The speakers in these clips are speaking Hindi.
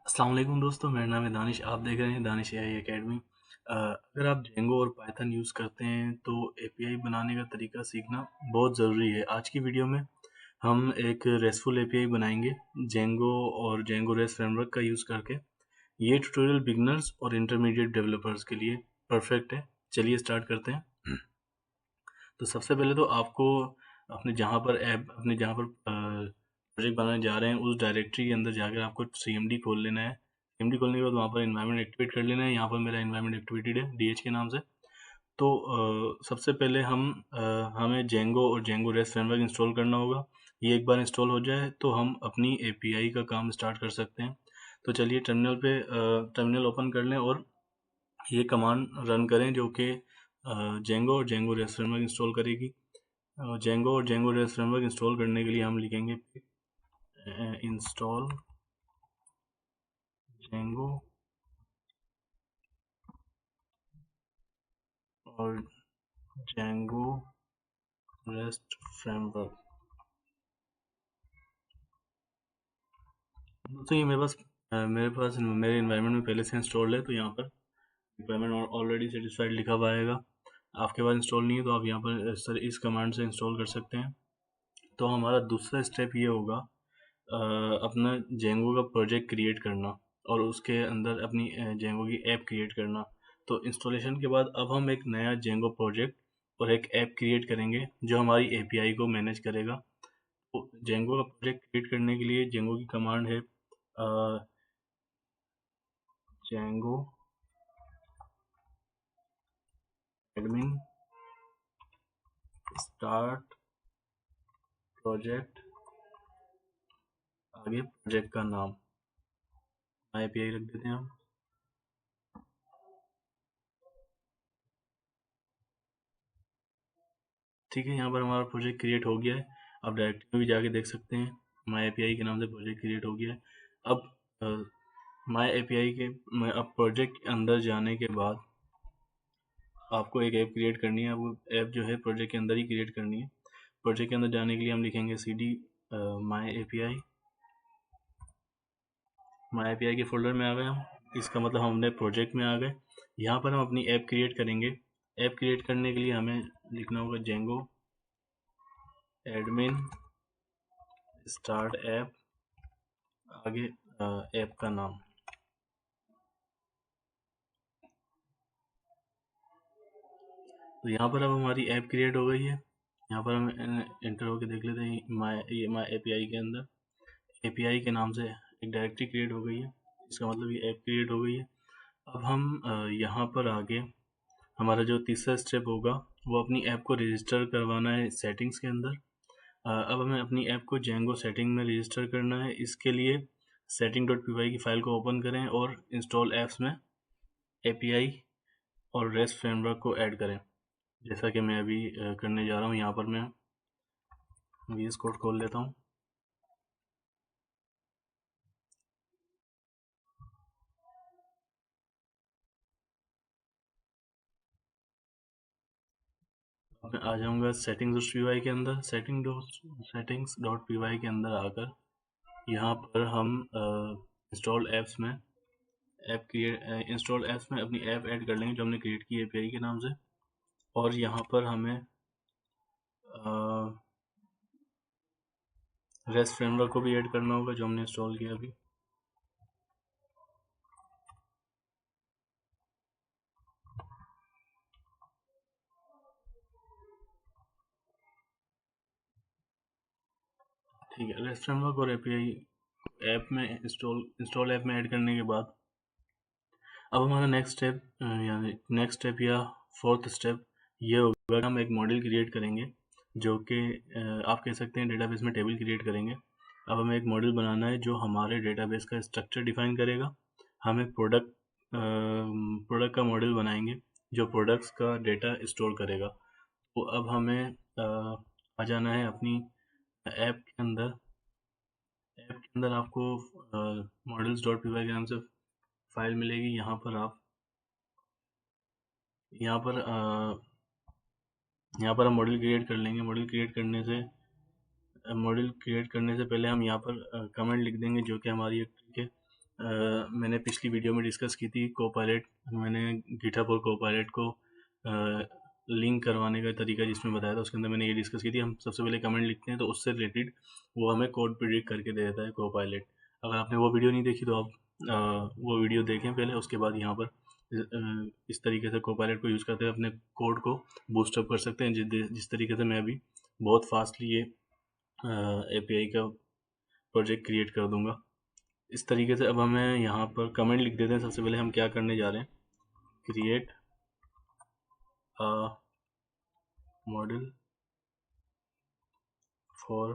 अस्सलाम वालेकुम दोस्तों, मेरा नाम है दानिश। आप देख रहे हैं दानिश एआई एकेडमी। अगर आप जेंगो और पाइथन यूज़ करते हैं तो एपीआई बनाने का तरीका सीखना बहुत ज़रूरी है। आज की वीडियो में हम एक रेस्टफुल एपीआई बनाएंगे जेंगो और जेंगो रेस्ट फ्रेमवर्क का यूज़ करके। ये ट्यूटोरियल बिगनर्स और इंटरमीडिएट डेवलपर्स के लिए परफेक्ट है। चलिए स्टार्ट करते हैं। तो सबसे पहले तो आपको अपने जहाँ पर प्रोजेक्ट बनाने जा रहे हैं उस डायरेक्टरी के अंदर जाकर आपको सीएमडी खोल लेना है। सीएमडी खोलने के बाद वहाँ पर इन्वायरमेंट एक्टिवेट कर लेना है। यहाँ पर मेरा इन्वायरमेंट एक्टिवेटेड है डीएच के नाम से। तो सबसे पहले हमें जेंगो और जेंगो रेस्ट फ्रेमवर्क इंस्टॉल करना होगा। ये एक बार इंस्टॉल हो जाए तो हम अपनी एपीआई का काम स्टार्ट कर सकते हैं। तो चलिए टर्मिनल ओपन कर लें और ये कमांड रन करें जो कि जेंगो और जेंगो रेस्ट फ्रेमवर्क इंस्टॉल करेगी। जेंगो और जेंगो रेस्ट फ्रेमवर्क इंस्टॉल करने के लिए हम लिखेंगे इंस्टॉल जेंगो और जेंगो रेस्ट फ्रेमवर्क। तो ये मेरे इन्वायरमेंट में पहले से इंस्टॉल्ड है, तो यहाँ पर इन्वायरमेंट ऑलरेडी सेटिस्फाइड लिखा हुआ आएगा। आपके पास इंस्टॉल नहीं है तो आप यहाँ पर इस कमांड से इंस्टॉल कर सकते हैं। तो हमारा दूसरा स्टेप ये होगा अपना जेंगो का प्रोजेक्ट क्रिएट करना और उसके अंदर अपनी जेंगो की ऐप क्रिएट करना। तो इंस्टॉलेशन के बाद अब हम एक नया जेंगो प्रोजेक्ट और एक ऐप क्रिएट करेंगे जो हमारी एपीआई को मैनेज करेगा। तो जेंगो का प्रोजेक्ट क्रिएट करने के लिए जेंगो की कमांड है जेंगो एडमिन स्टार्ट प्रोजेक्ट, आगे प्रोजेक्ट का नाम एपीआई रख देते हैं हम। ठीक है, यहाँ पर हमारा प्रोजेक्ट क्रिएट हो गया है। आप डायरेक्टरी में भी जाके देख सकते हैं, माई एपीआई के नाम से प्रोजेक्ट क्रिएट हो गया है। अब माई एपीआई के अब प्रोजेक्ट के अंदर जाने के बाद आपको एक ऐप क्रिएट करनी है। आपको ऐप जो है प्रोजेक्ट के अंदर ही क्रिएट करनी है। प्रोजेक्ट के अंदर जाने के लिए हम लिखेंगे cd माई एपीआई के फोल्डर में आ गए हम। इसका मतलब हम अपने प्रोजेक्ट में आ गए। यहाँ पर हम अपनी ऐप क्रिएट करेंगे। ऐप क्रिएट करने के लिए हमें लिखना होगा जेंगो एडमिन स्टार्ट ऐप, आगे ऐप का नाम। तो यहाँ पर अब हमारी ऐप क्रिएट हो गई है। यहाँ पर हम एंटर होकर देख लेते हैं माई एपीआई के अंदर एपीआई के नाम से एक डायरेक्टरी क्रिएट हो गई है। इसका मतलब ये ऐप क्रिएट हो गई है। अब हम यहाँ पर आगे हमारा जो तीसरा स्टेप होगा वो अपनी ऐप को रजिस्टर करवाना है सेटिंग्स के अंदर। अब हमें अपनी ऐप को जेंगो सेटिंग में रजिस्टर करना है। इसके लिए setting.py की फाइल को ओपन करें और इंस्टॉल ऐप्स में एपीआई और रेस्ट फ्रेमवर्क को ऐड करें, जैसा कि मैं अभी करने जा रहा हूँ। यहाँ पर मैं VS कोड खोल लेता हूँ। मैं आ जाऊँगा settings.py के अंदर। settings.py के अंदर आकर यहाँ पर हम इंस्टॉल ऐप्स में अपनी ऐप ऐड कर लेंगे जो हमने क्रिएट की है एपीआई के नाम से। और यहाँ पर हमें रेस्ट फ्रेमवर्क को भी ऐड करना होगा जो हमने इंस्टॉल किया अभी। ठीक है, रेस्ट फ्रेमवर्क और एपीआई ऐप में इंस्टॉल ऐप में ऐड करने के बाद अब हमारा नेक्स्ट स्टेप या फोर्थ स्टेप ये होगा कि हम एक मॉडल क्रिएट करेंगे जो कि आप कह सकते हैं डेटाबेस में टेबल क्रिएट करेंगे। अब हमें एक मॉडल बनाना है जो हमारे डेटाबेस का स्ट्रक्चर डिफाइन करेगा। हम एक प्रोडक्ट का मॉडल बनाएंगे जो प्रोडक्ट्स का डेटा स्टोर करेगा। तो अब हमें आ जाना है अपनी ऐप के अंदर। ऐप के अंदर आपको models.py के नाम से फाइल मिलेगी। यहाँ पर हम मॉडल क्रिएट कर लेंगे। मॉडल क्रिएट करने से पहले हम यहाँ पर कमेंट लिख देंगे जो कि हमारी एक ट्रिक है। मैंने पिछली वीडियो में डिस्कस की थी कोपायलट। मैंने गिटहब और कोपायलट को लिंक करवाने का तरीका जिसमें बताया था, उसके अंदर मैंने ये डिस्कस की थी। हम सबसे पहले कमेंट लिखते हैं तो उससे रिलेटेड वो हमें कोड प्रिडिक्ट करके दे देता है कोपायलट। अगर आपने वो वीडियो नहीं देखी तो आप वो वीडियो देखें पहले, उसके बाद यहाँ पर इस तरीके से कोपायलट को यूज़ करते हुए अपने कोड को बूस्टअप कर सकते हैं, जिस तरीके से मैं अभी बहुत फास्टली ये API का प्रोजेक्ट क्रिएट कर दूंगा। इस तरीके से अब हमें यहाँ पर कमेंट लिख देते हैं। सबसे पहले हम क्या करने जा रहे हैं, create a model for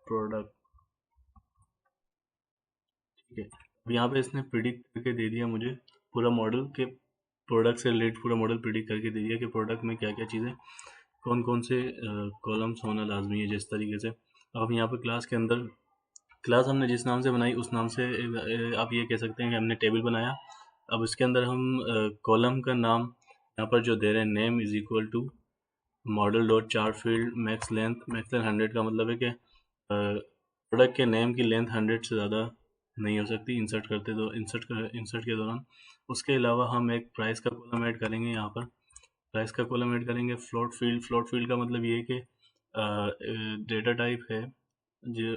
product. ठीक है, अब यहाँ पे इसने प्रिडिक्ट करके दे दिया मुझे पूरा मॉडल के प्रोडक्ट से रिलेटेड पूरा मॉडल प्रिडिक्ट करके दे दिया कि प्रोडक्ट में क्या क्या चीज़ें, कौन कौन से कॉलम्स होना लाजमी है। जिस तरीके से अब हम यहाँ पर क्लास के अंदर, क्लास हमने जिस नाम से बनाई उस नाम से आप ये कह सकते हैं कि हमने टेबल बनाया। अब इसके अंदर हम कॉलम का नाम यहाँ पर जो दे रहे हैं, name is equal to model dot chart field max length. 100 का मतलब है कि प्रोडक्ट के नेम की लेंथ 100 से ज़्यादा नहीं हो सकती इंसर्ट के दौरान। उसके अलावा हम एक प्राइस का कॉलम ऐड करेंगे। यहाँ पर प्राइस का कॉलम ऐड करेंगे। फ्लोट फील्ड का मतलब ये है कि डेटा टाइप है जो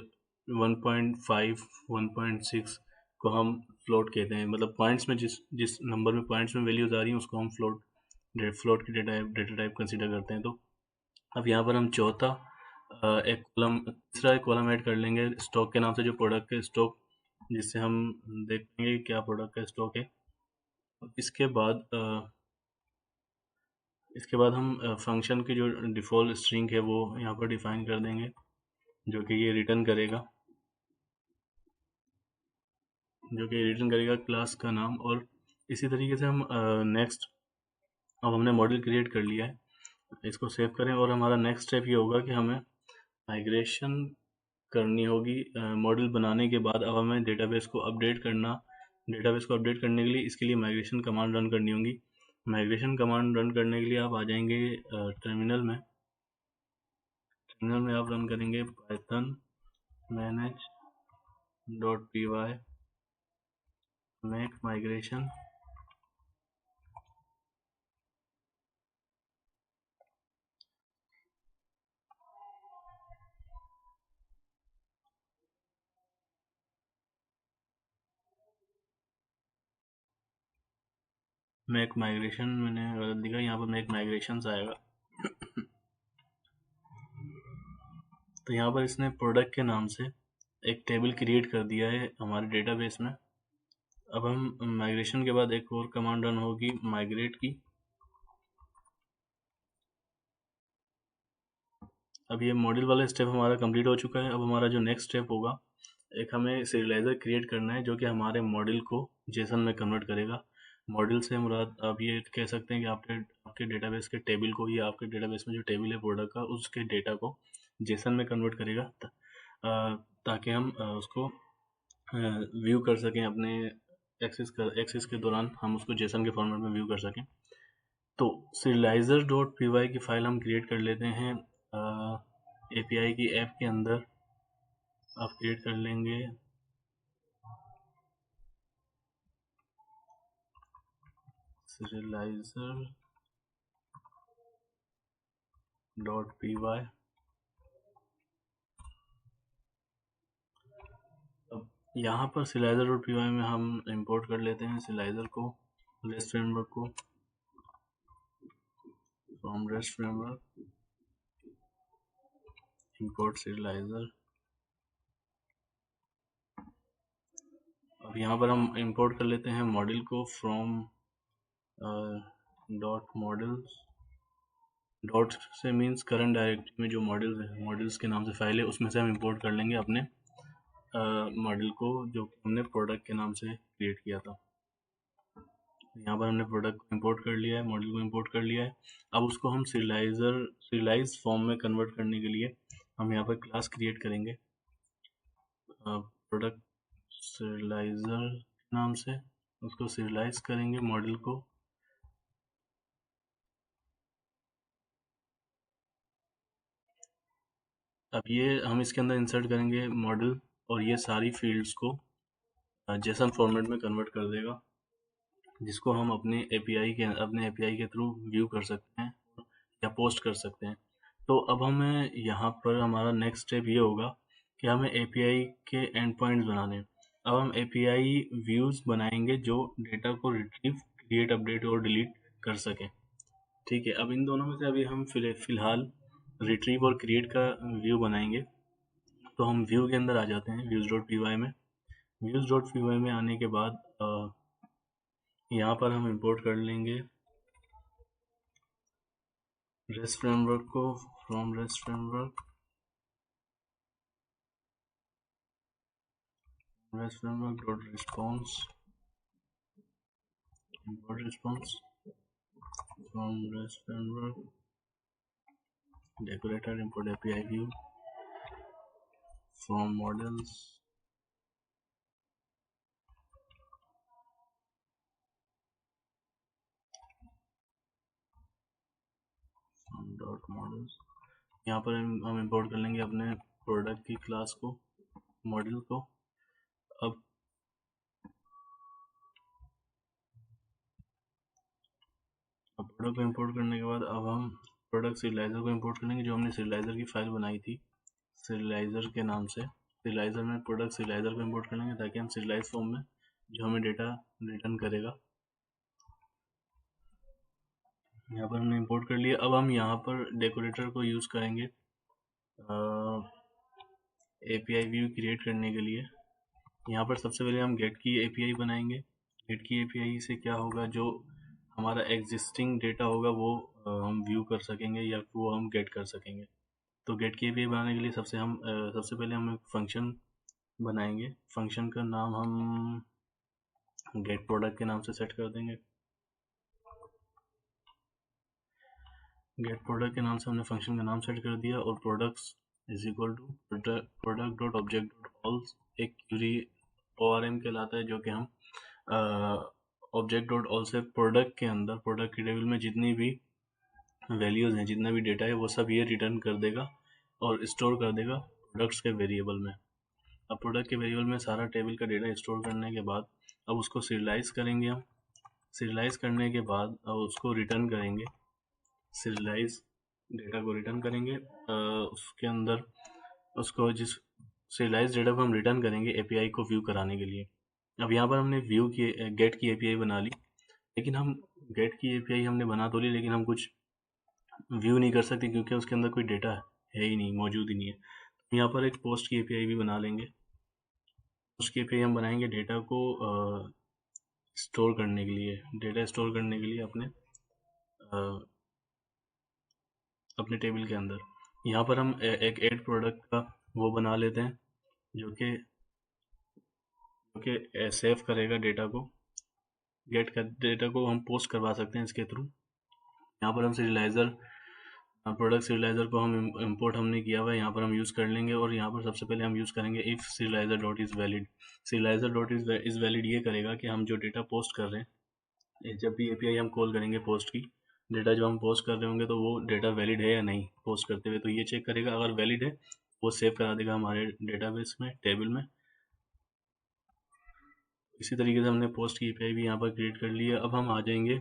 1.5 1.6 को हम फ्लोट कहते हैं। मतलब पॉइंट्स में जिस जिस नंबर में पॉइंट्स में वैल्यूज आ रही हैं उसको हम फ्लोट की डेटा टाइप कंसीडर करते हैं। तो अब यहाँ पर हम चौथा एक कॉलम, तीसरा एक कॉलम ऐड कर लेंगे स्टॉक के नाम से, जो प्रोडक्ट के स्टॉक, जिससे हम देखेंगे क्या प्रोडक्ट का स्टॉक है। इसके बाद हम फंक्शन की जो डिफ़ॉल्ट स्ट्रिंग है वो यहाँ पर डिफ़ाइन कर देंगे, जो कि ये रिटर्न करेगा क्लास का नाम। और इसी तरीके से हम नेक्स्ट, अब हमने मॉडल क्रिएट कर लिया है, इसको सेव करें। और हमारा नेक्स्ट स्टेप ये होगा कि हमें माइग्रेशन करनी होगी मॉडल बनाने के बाद। अब हमें डेटाबेस को अपडेट करने के लिए इसके लिए माइग्रेशन कमांड रन करनी होगी। माइग्रेशन कमांड रन करने के लिए आप आ जाएंगे टर्मिनल में आप रन करेंगे python manage.py make migration। Make migration मैंने गलत लिखा, यहाँ पर मेक माइग्रेशन आएगा। तो यहाँ पर इसने प्रोडक्ट के नाम से एक टेबल क्रिएट कर दिया है हमारे डेटाबेस में। अब हम माइग्रेशन के बाद एक और कमांड रन होगी माइग्रेट की। अब ये मॉडल वाला स्टेप हमारा कंप्लीट हो चुका है। अब हमारा जो नेक्स्ट स्टेप होगा, एक हमें सीरियलाइज़र क्रिएट करना है जो कि हमारे मॉडल को जेसन में कन्वर्ट करेगा। मॉडल से मुराद आप ये कह सकते हैं कि आपके डेटाबेस के टेबल को, या आपके डेटाबेस में जो टेबल है प्रोडक्ट का, उसके डेटा को जेसन में कन्वर्ट करेगा, ताकि हम उसको व्यू कर सकें अपने एक्सेस के दौरान, हम उसको जेसन के फॉर्मेट में व्यू कर सकें। तो serializer डॉट py की फ़ाइल हम क्रिएट कर लेते हैं API की ऐप के अंदर। आप क्रिएट कर लेंगे serializer डॉट py। अब यहाँ पर serializer डॉट py में हम इंपोर्ट कर लेते हैं serializer को, REST फ्रेमवर्क को, from REST framework import serializer। अब यहाँ पर हम इंपोर्ट कर लेते हैं मॉडल को फ्रॉम डॉट मॉडल्स। डॉट से मीन्स करंट डायरेक्टरी में जो मॉडल्स के नाम से फाइल है उसमें से हम इंपोर्ट कर लेंगे अपने मॉडल को, जो हमने प्रोडक्ट के नाम से क्रिएट किया था। यहाँ पर हमने प्रोडक्ट को इंपोर्ट कर लिया है, मॉडल को इंपोर्ट कर लिया है। अब उसको हम सीरियलाइज फॉर्म में कन्वर्ट करने के लिए हम यहाँ पर क्लास क्रिएट करेंगे प्रोडक्ट सीरियलाइजर नाम से। उसको सीरियलाइज करेंगे मॉडल को। अब ये हम इसके अंदर इंसर्ट करेंगे मॉडल और ये सारी फील्ड्स को जेसन फॉर्मेट में कन्वर्ट कर देगा, जिसको हम अपने एपीआई के थ्रू व्यू कर सकते हैं या पोस्ट कर सकते हैं। तो अब हमें यहाँ पर हमारा नेक्स्ट स्टेप ये होगा कि हमें एपीआई के एंड पॉइंट्स बनाने हैं। अब हम एपीआई व्यूज बनाएंगे जो डेटा को रिट्रीव, क्रिएट, अपडेट और डिलीट कर सकें। ठीक है, अब इन दोनों में से अभी हम फिलहाल रिट्रीव और क्रिएट का व्यू बनाएंगे। तो हम व्यू के अंदर आ जाते हैं, views.py में। views.py में आने के बाद यहाँ पर हम इंपोर्ट कर लेंगे REST फ्रेमवर्क को from REST framework, REST framework dot response, import response from REST framework, decorator, import API view from models, from dot models। यहाँ पर हम इंपोर्ट कर लेंगे अपने प्रोडक्ट की क्लास को, मॉडल को। अब प्रोडक्ट को इंपोर्ट करने के बाद अब हम प्रोडक्ट सीरियलाइजर को इंपोर्ट करेंगे, जो हमने सीरियलाइजर की फाइल बनाई थी सीरियलाइजर के नाम से। सीरियलाइजर में प्रोडक्ट सीरियलाइजर को इंपोर्ट कर लेंगे ताकि हम सीरियलाइज फॉर्म में जो हमें डेटा रिटर्न करेगा। यहाँ पर हमने इंपोर्ट कर लिया। अब हम यहाँ पर डेकोरेटर को यूज़ करेंगे एपीआई व्यू क्रिएट करने के लिए। यहाँ पर सबसे पहले हम गेट की एपीआई बनाएंगे। गेट की एपीआई से क्या होगा, जो हमारा एग्जिस्टिंग डेटा होगा वो हम व्यू कर सकेंगे या वो हम गेट कर सकेंगे। तो गेट की एपीआई बनाने के लिए सबसे पहले हम एक फंक्शन बनाएंगे। फंक्शन का नाम हम गेट प्रोडक्ट के नाम से सेट कर देंगे। गेट प्रोडक्ट के नाम से हमने फंक्शन का नाम सेट कर दिया और products is equal to product dot object dot all एक क्यूरी ORM कहलाता है, जो कि हम ऑब्जेक्ट डॉट ऑल से प्रोडक्ट के अंदर, प्रोडक्ट के टेबल में जितनी भी वैल्यूज़ हैं, जितना भी डेटा है, वो सब ये रिटर्न कर देगा और स्टोर कर देगा प्रोडक्ट्स के वेरिएबल में। अब प्रोडक्ट के वेरिएबल में सारा टेबल का डेटा स्टोर करने के बाद अब उसको सीरियलाइज करेंगे हम। सीरियलाइज करने के बाद अब उसको रिटर्न करेंगे, सीरियलाइज डेटा को रिटर्न करेंगे। उसके अंदर उसको जिस सीरियलाइज डेटा को हम रिटर्न करेंगे एपीआई को व्यू कराने के लिए। अब यहाँ पर हमने गेट की एपीआई बना ली, लेकिन हम गेट की एपीआई हमने बना तो ली, लेकिन हम कुछ व्यू नहीं कर सकते क्योंकि उसके अंदर कोई डेटा है ही नहीं, मौजूद ही नहीं है। यहाँ पर एक पोस्ट की एपीआई भी बना लेंगे। पोस्ट की एपीआई हम बनाएंगे डेटा को स्टोर करने के लिए, डेटा स्टोर करने के लिए अपने टेबल के अंदर। यहाँ पर हम एक ऐड प्रोडक्ट का वो बना लेते हैं, जो कि सेव करेगा डेटा को। गेट का डेटा को हम पोस्ट करवा सकते हैं इसके थ्रू। यहाँ पर हम सीरियलाइजर, प्रोडक्ट सीरियलाइजर को हम इंपोर्ट हमने किया हुआ है, यहाँ पर हम यूज़ कर लेंगे। और यहाँ पर सबसे पहले हम यूज़ करेंगे if serialiser dot is valid. Serialiser dot is valid ये करेगा कि हम जो डेटा पोस्ट कर रहे हैं, जब भी एपीआई हम कॉल करेंगे पोस्ट की, डेटा जो हम पोस्ट कर रहे होंगे तो वो डेटा वैलिड है या नहीं पोस्ट करते हुए, तो ये चेक करेगा। अगर वैलिड है वो सेव करा देगा हमारे डेटाबेस में, टेबल में। इसी तरीके से हमने पोस्ट की एपीआई भी यहाँ पर क्रिएट कर ली है। अब हम आ जाएंगे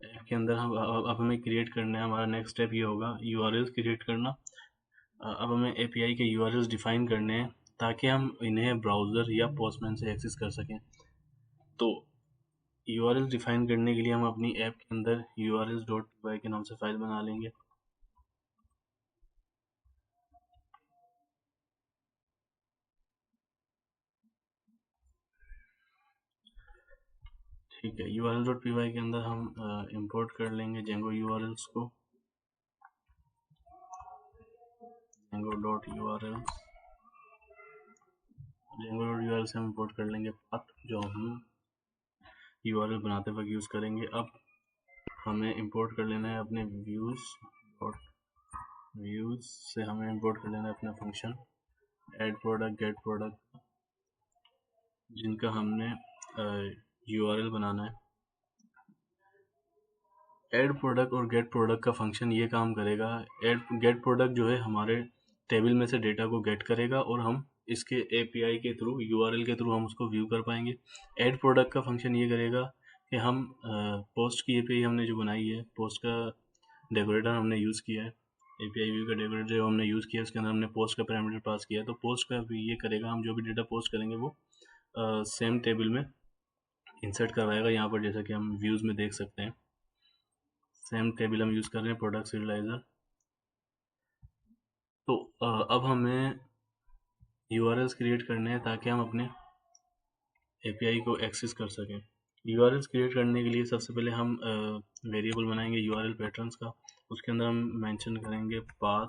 ऐप के अंदर। अब हमें क्रिएट करना है, हमारा नेक्स्ट स्टेप ये होगा URLs क्रिएट करना। अब हमें एपीआई के URLs डिफाइन करने हैं ताकि हम इन्हें ब्राउज़र या पोस्टमैन से एक्सेस कर सकें। तो URLs डिफाइन करने के लिए हम अपनी ऐप के अंदर urls.py के नाम से फाइल बना लेंगे। ठीक है, urls.py के अंदर हम इंपोर्ट कर लेंगे Django URLs को, Django.urls। Django.url से हम इंपोर्ट कर लेंगे पाथ, जो हम URL बनाते वक्त यूज़ करेंगे। अब हमें इंपोर्ट कर लेना है अपने व्यूज़ से हमें इंपोर्ट कर लेना है अपना function add product, get product, जिनका हमने URL बनाना है। ऐड प्रोडक्ट और गेट प्रोडक्ट का फंक्शन ये काम करेगा, गेट प्रोडक्ट जो है हमारे टेबल में से डेटा को गेट करेगा और हम इसके API के थ्रू, URL के थ्रू हम उसको व्यू कर पाएंगे। ऐड प्रोडक्ट का फंक्शन ये करेगा कि हम पोस्ट की API हमने जो बनाई है, पोस्ट का डेकोरेटर हमने यूज़ किया है, API व्यू का डेकोरेटर जो हमने यूज़ किया है उसके अंदर हमने पोस्ट का पैरामीटर पास किया है, तो पोस्ट का भी ये करेगा, हम जो भी डेटा पोस्ट करेंगे वो सेम टेबल में इंसर्ट करवाएगा। यहाँ पर जैसा कि हम व्यूज़ में देख सकते हैं, सेम टेबल हम यूज़ कर रहे हैं, प्रोडक्ट सीरियलाइजर। तो अब हमें URLs क्रिएट करने हैं ताकि हम अपने API को एक्सेस कर सकें। URLs क्रिएट करने के लिए सबसे पहले हम वेरिएबल बनाएंगे URL पैटर्न्स का। उसके अंदर हम मेंशन करेंगे पाथ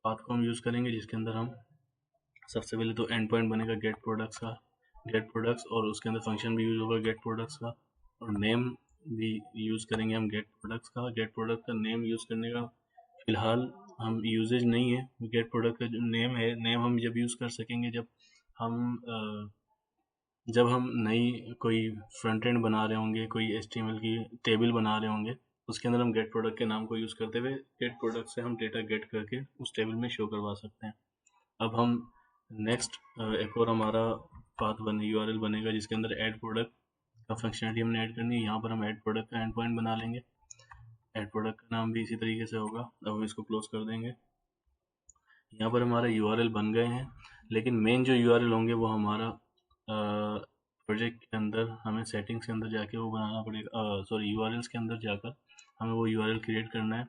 को हम यूज़ करेंगे, जिसके अंदर हम सबसे पहले तो एंड पॉइंट बनेगा गेट प्रोडक्ट्स, और उसके अंदर फंक्शन भी यूज़ होगा गेट प्रोडक्ट्स का, और नेम भी यूज़ करेंगे हम गेट प्रोडक्ट का नेम यूज़ करने का फ़िलहाल हम यूजेज नहीं है। गेट प्रोडक्ट का जो नेम है, नेम हम जब यूज़ कर सकेंगे जब हम नई कोई फ्रंट एंड बना रहे होंगे, कोई HTML की टेबल बना रहे होंगे, उसके अंदर हम गेट प्रोडक्ट के नाम को यूज़ करते हुए गेट प्रोडक्ट से हम डेटा गेट करके उस टेबल में शो करवा सकते हैं। अब हम नेक्स्ट एक और हमारा पाथ URL बनेगा जिसके अंदर ऐड प्रोडक्ट का फंक्शनलिटी हमने ऐड करनी है। यहाँ पर हम ऐड प्रोडक्ट का एंड पॉइंट बना लेंगे, ऐड प्रोडक्ट का नाम भी इसी तरीके से होगा। अब हम इसको क्लोज कर देंगे। यहाँ पर हमारा URL बन गए हैं, लेकिन मेन जो URL होंगे वो हमारा प्रोजेक्ट के अंदर हमें सेटिंग्स के अंदर जाके वो बनाना पड़ेगा, सॉरी URLs के अंदर जाकर हमें वो URL क्रिएट करना है।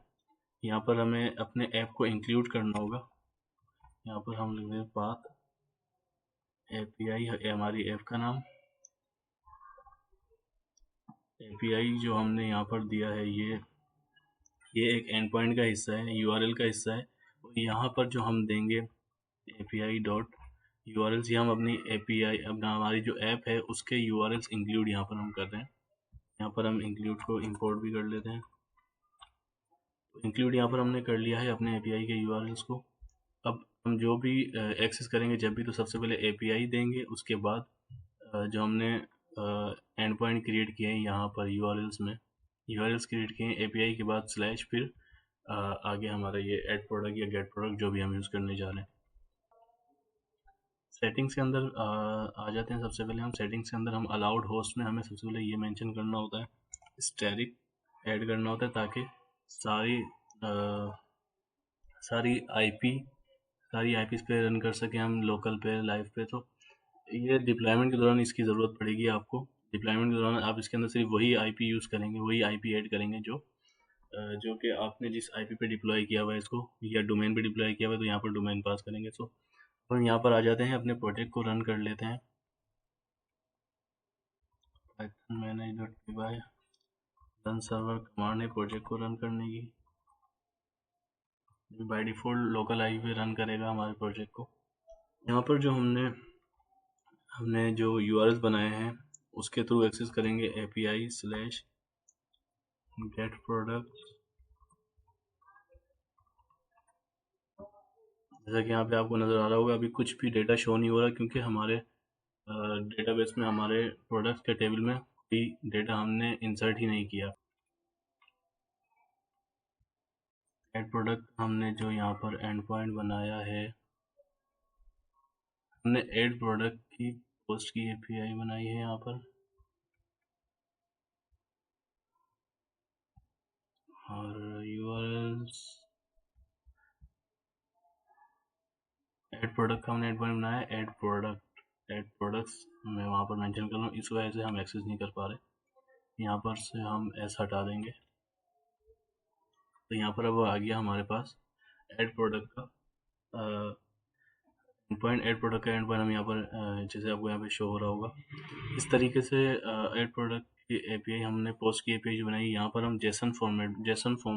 यहाँ पर हमें अपने ऐप को इंक्लूड करना होगा। यहाँ पर हम लिख देंगे पाथ API, हमारी ऐप का नाम। API जो हमने यहाँ पर दिया है ये एक एंड पॉइंट का हिस्सा है, URL का हिस्सा है। यहाँ पर जो हम देंगे API.URLs, ये हम अपनी API, अपना हमारी जो ऐप है उसके URLs इंक्लूड यहाँ पर हम कर रहे हैं। यहाँ पर हम इंक्लूड को इंपोर्ट भी कर लेते हैं। तो इंक्लूड यहाँ पर हमने कर लिया है अपने API के URLs को। अब हम जो भी एक्सेस करेंगे जब भी, तो सबसे पहले API देंगे, उसके बाद जो हमने एंड पॉइंट क्रिएट किए हैं यहाँ पर URLs क्रिएट किए हैं API के बाद स्लैश, फिर आगे हमारा ये ऐड प्रोडक्ट या गेट प्रोडक्ट जो भी हम यूज़ करने जा रहे हैं। सेटिंग्स के अंदर आ जाते हैं। सबसे पहले हम सेटिंग्स के अंदर हम अलाउड होस्ट में हमें सबसे पहले ये मेंशन करना होता है, स्टैटिक ऐड करना होता है, ताकि सारी IPs पे रन कर सकें हम, लोकल पे, लाइव पे। तो ये डिप्लॉयमेंट के दौरान इसकी ज़रूरत पड़ेगी आपको। डिप्लॉयमेंट के दौरान आप इसके अंदर सिर्फ वही IP यूज़ करेंगे, वही IP ऐड करेंगे जो कि आपने जिस IP पे डिप्लॉय किया हुआ है इसको, या डोमेन पे डिप्लॉय किया हुआ है, तो यहाँ पर डोमेन पास करेंगे। तो हम यहाँ पर आ जाते हैं, अपने प्रोजेक्ट को रन कर लेते हैं। python manage.py run server command है प्रोजेक्ट को रन करने की। बाय डिफ़ॉल्ट लोकल IP पे रन करेगा हमारे प्रोजेक्ट को। यहाँ पर जो हमने जो URLs बनाए हैं उसके थ्रू एक्सेस करेंगे API/get product। जैसा कि यहाँ पे आपको नज़र आ रहा होगा, अभी कुछ भी डेटा शो नहीं हो रहा, क्योंकि हमारे डेटाबेस में, हमारे प्रोडक्ट्स के टेबल में कोई डेटा हमने इंसर्ट ही नहीं किया। ऐड प्रोडक्ट हमने जो यहाँ पर एंड पॉइंट बनाया है, हमने ऐड प्रोडक्ट की पोस्ट की API बनाई है यहाँ पर, और URLs ऐड प्रोडक्ट का हमने एंड पॉइंट बनाया है। ऐड प्रोडक्ट्स मैं वहाँ पर मेंशन कर रहा हूँ, इस वजह से हम एक्सेस नहीं कर पा रहे। यहाँ पर से हम एस हटा देंगे, तो यहाँ पर अब आ गया हमारे पास ऐड प्रोडक्ट का एंड पॉइंट। ऐड प्रोडक्ट का एंड पॉइंट हम यहाँ पर जैसे आपको यहाँ पे शो हो रहा होगा, इस तरीके से ऐड प्रोडक्ट की API हमने पोस्ट की API जो बनाई, यहाँ पर हम जेसन फॉर्म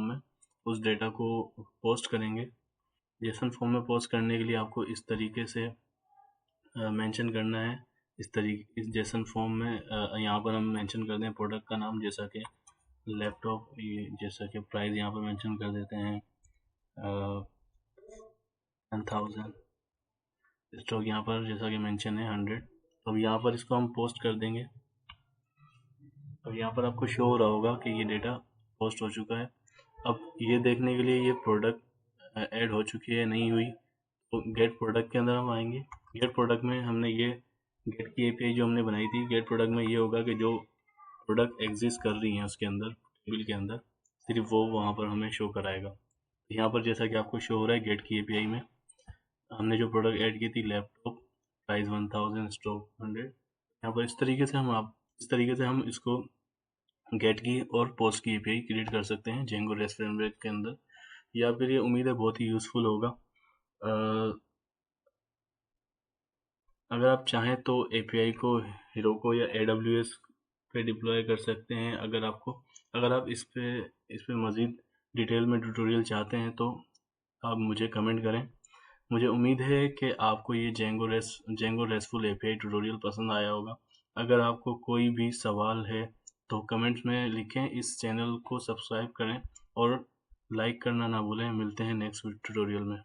में उस डेटा को पोस्ट करेंगे। जेसन फॉर्म में पोस्ट करने के लिए आपको इस तरीके से मेंशन करना है। इस जेसन फॉर्म में यहाँ पर हम मेंशन कर दें प्रोडक्ट का नाम, जैसा कि लैपटॉप, जैसा कि प्राइस यहाँ पर मेंशन कर देते हैं 10,000। स्टॉक यहाँ पर जैसा कि मेंशन है 100। तो अब यहाँ पर इसको हम पोस्ट कर देंगे। अब यहाँ पर आपको शो हो रहा होगा कि ये डेटा पोस्ट हो चुका है। अब ये देखने के लिए ये प्रोडक्ट ऐड हो चुकी है नहीं हुई, तो गेट प्रोडक्ट के अंदर हम आएंगे। गेट प्रोडक्ट में हमने ये गेट की एपीआई जो हमने बनाई थी, गेट प्रोडक्ट में ये होगा कि जो प्रोडक्ट एग्जिस्ट कर रही हैं उसके अंदर, टेबल के अंदर, सिर्फ वो वहाँ पर हमें शो कराएगा। यहाँ पर जैसा कि आपको शो हो रहा है गेट की एपीआई में, हमने जो प्रोडक्ट ऐड की थी लैपटॉप, प्राइस 1000, स्टॉक 100। यहाँ पर इस तरीके से हम इसको गेट की और पोस्ट की एपीआई क्रिएट कर सकते हैं जेंगो रेस्ट फ्रेमवर्क के अंदर। या फिर ये उम्मीद है बहुत ही यूज़फुल होगा। अगर आप चाहें तो एपीआई को हेरोको या AWS पे डिप्लॉय कर सकते हैं। अगर आप इस पे मज़ीद डिटेल में ट्यूटोरियल चाहते हैं तो आप मुझे कमेंट करें। मुझे उम्मीद है कि आपको ये जेंगो रेस्टफुल एपीआई ट्यूटोरियल पसंद आया होगा। अगर आपको कोई भी सवाल है तो कमेंट्स में लिखें। इस चैनल को सब्सक्राइब करें और लाइक करना ना भूलें। मिलते हैं नेक्स्ट ट्यूटोरियल में।